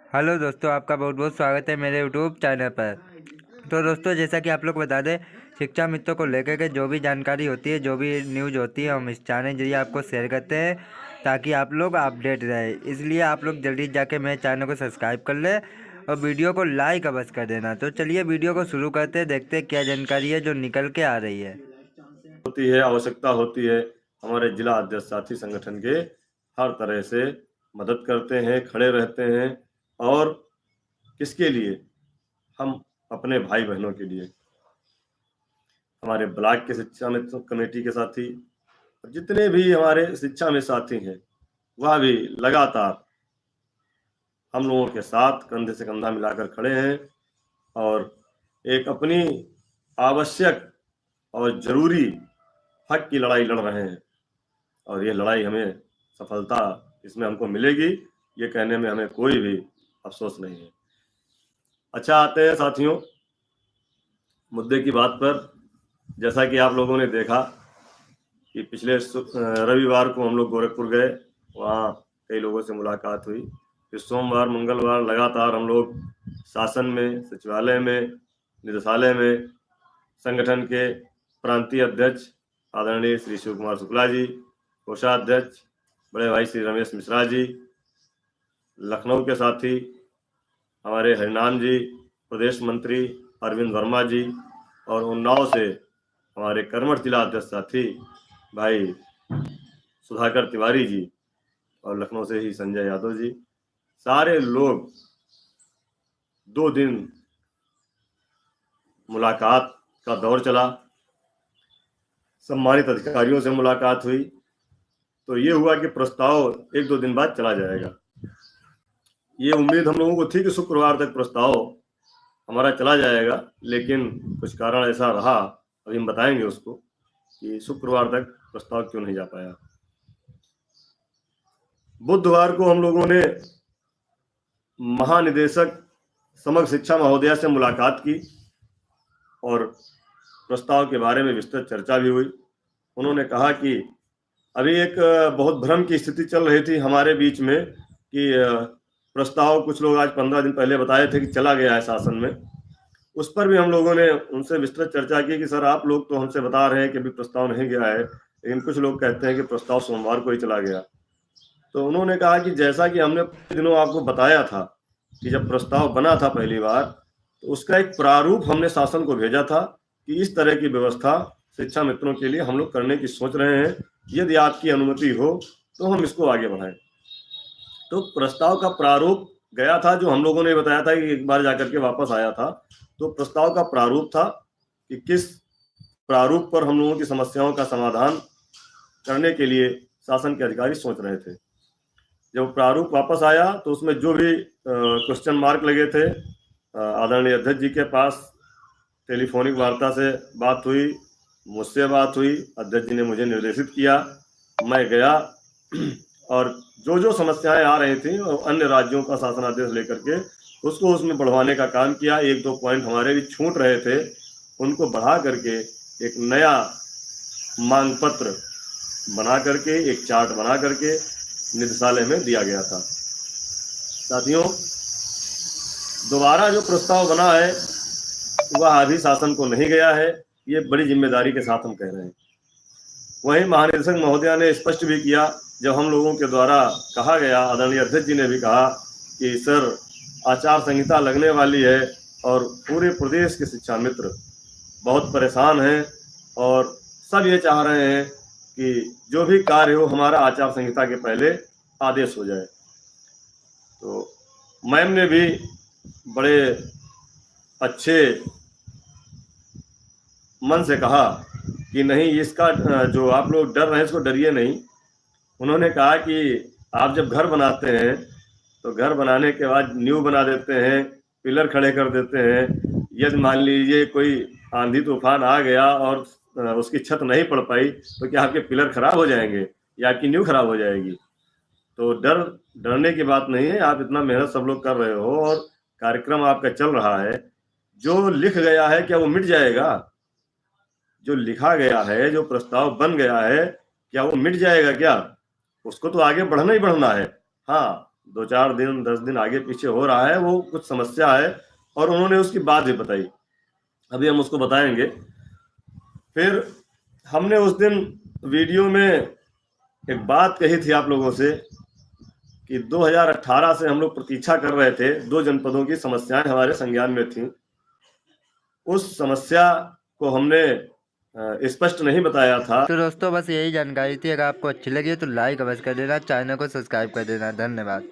Hello दोस्तों, आपका बहुत बहुत स्वागत है मेरे यूट्यूब चैनल पर। तो दोस्तों, जैसा कि आप लोग बता दें, शिक्षा मित्रों को लेकर के जो भी जानकारी होती है, जो भी न्यूज़ होती है, हम इस चैनल के जरिए आपको शेयर करते हैं ताकि आप लोग अपडेट रहे। इसलिए आप लोग जल्दी जाके मेरे चैनल को सब्सक्राइब कर लें और वीडियो को लाइक अवश्य कर देना। तो चलिए वीडियो को शुरू करते हैं, देखते हैं क्या जानकारी है जो निकल के आ रही है। होती है, आवश्यकता होती है। हमारे जिला अध्यक्ष साथी संगठन के हर तरह से मदद करते हैं, खड़े रहते हैं। और किसके लिए? हम अपने भाई बहनों के लिए। हमारे ब्लॉक के शिक्षा में कमेटी के साथी, जितने भी हमारे शिक्षा में साथी हैं, वह भी लगातार हम लोगों के साथ कंधे से कंधा मिलाकर खड़े हैं और एक अपनी आवश्यक और जरूरी हक की लड़ाई लड़ रहे हैं। और ये लड़ाई हमें सफलता इसमें हमको मिलेगी, ये कहने में हमें कोई भी अफसोस नहीं है। अच्छा, आते हैं साथियों मुद्दे की बात पर। जैसा कि आप लोगों ने देखा कि पिछले रविवार को हम लोग गोरखपुर गए, वहाँ कई लोगों से मुलाकात हुई। फिर सोमवार मंगलवार लगातार हम लोग शासन में, सचिवालय में, निदेशालय में संगठन के प्रांतीय अध्यक्ष आदरणीय श्री शिव कुमार शुक्ला जी, कोषाध्यक्ष बड़े भाई श्री रमेश मिश्रा जी, लखनऊ के साथी हमारे हरिनाम जी, प्रदेश मंत्री अरविंद वर्मा जी, और उन्नाव से हमारे कर्मठ जिला अध्यक्ष साथी भाई सुधाकर तिवारी जी, और लखनऊ से ही संजय यादव जी। सारे लोग 2 दिन मुलाकात का दौर चला, सम्मानित अधिकारियों से मुलाकात हुई। तो ये हुआ कि प्रस्ताव 1-2 दिन बाद चला जाएगा। ये उम्मीद हम लोगों को थी कि शुक्रवार तक प्रस्ताव हमारा चला जाएगा, लेकिन कुछ कारण ऐसा रहा, अभी हम बताएंगे उसको, कि शुक्रवार तक प्रस्ताव क्यों नहीं जा पाया। बुधवार को हम लोगों ने महानिदेशक समग्र शिक्षा महोदया से मुलाकात की और प्रस्ताव के बारे में विस्तृत चर्चा भी हुई। उन्होंने कहा कि अभी एक बहुत भ्रम की स्थिति चल रही थी हमारे बीच में कि प्रस्ताव कुछ लोग आज 15 दिन पहले बताए थे कि चला गया है शासन में। उस पर भी हम लोगों ने उनसे विस्तृत चर्चा की कि सर, आप लोग तो हमसे बता रहे हैं कि अभी प्रस्ताव नहीं गया है, लेकिन कुछ लोग कहते हैं कि प्रस्ताव सोमवार को ही चला गया। तो उन्होंने कहा कि जैसा कि हमने दिनों आपको बताया था कि जब प्रस्ताव बना था पहली बार, तो उसका एक प्रारूप हमने शासन को भेजा था कि इस तरह की व्यवस्था शिक्षा मित्रों के लिए हम लोग करने की सोच रहे हैं, यदि आपकी अनुमति हो तो हम इसको आगे बढ़ाएं। तो प्रस्ताव का प्रारूप गया था, जो हम लोगों ने बताया था कि एक बार जाकर के वापस आया था। तो प्रस्ताव का प्रारूप था कि किस प्रारूप पर हम लोगों की समस्याओं का समाधान करने के लिए शासन के अधिकारी सोच रहे थे। जब प्रारूप वापस आया तो उसमें जो भी क्वेश्चन मार्क लगे थे, आदरणीय अध्यक्ष जी के पास टेलीफोनिक वार्ता से बात हुई, मुझसे बात हुई, अध्यक्ष जी ने मुझे निर्देशित किया, मैं गया और जो जो समस्याएं आ रही थी अन्य राज्यों का शासनादेश लेकर के उसको उसमें बढ़वाने का काम किया। 1-2 पॉइंट हमारे भी छूट रहे थे, उनको बढ़ा करके एक नया मांग पत्र बना करके, एक चार्ट बना करके निदेशालय में दिया गया था। साथियों, दोबारा जो प्रस्ताव बना है वह अभी शासन को नहीं गया है, ये बड़ी जिम्मेदारी के साथ हम कह रहे हैं। वहीं महानिदेशक महोदया ने स्पष्ट भी किया, जब हम लोगों के द्वारा कहा गया, आदरणीय अध्यक्ष जी ने भी कहा कि सर, आचार संहिता लगने वाली है और पूरे प्रदेश के शिक्षा मित्र बहुत परेशान हैं और सब ये चाह रहे हैं कि जो भी कार्य हो हमारा आचार संहिता के पहले आदेश हो जाए। तो मैम ने भी बड़े अच्छे मन से कहा कि नहीं, इसका जो आप लोग डर रहे हैं इसको डरिए नहीं। उन्होंने कहा कि आप जब घर बनाते हैं तो घर बनाने के बाद नींव बना देते हैं, पिलर खड़े कर देते हैं। यदि मान लीजिए कोई आंधी तूफान आ गया और उसकी छत नहीं पड़ पाई तो क्या आपके पिलर खराब हो जाएंगे या आपकी नींव खराब हो जाएगी? तो डरने की बात नहीं है। आप इतना मेहनत सब लोग कर रहे हो और कार्यक्रम आपका चल रहा है, जो लिख गया है क्या वो मिट जाएगा? जो लिखा गया है, जो प्रस्ताव बन गया है, क्या वो मिट जाएगा क्या? उसको तो आगे बढ़ना ही बढ़ना है। हाँ, 2-4 दिन 10 दिन आगे पीछे हो रहा है, वो कुछ समस्या है और उन्होंने उसकी बात भी बताई। अभी हम उसको बताएंगे। फिर हमने उस दिन वीडियो में एक बात कही थी आप लोगों से कि 2018 से हम लोग प्रतीक्षा कर रहे थे, 2 जनपदों की समस्याएं हमारे संज्ञान में थी। उस समस्या को हमने स्पष्ट नहीं बताया था। तो दोस्तों बस यही जानकारी थी। अगर आपको अच्छी लगी तो लाइक अवश्य कर देना, चैनल को सब्सक्राइब कर देना। धन्यवाद।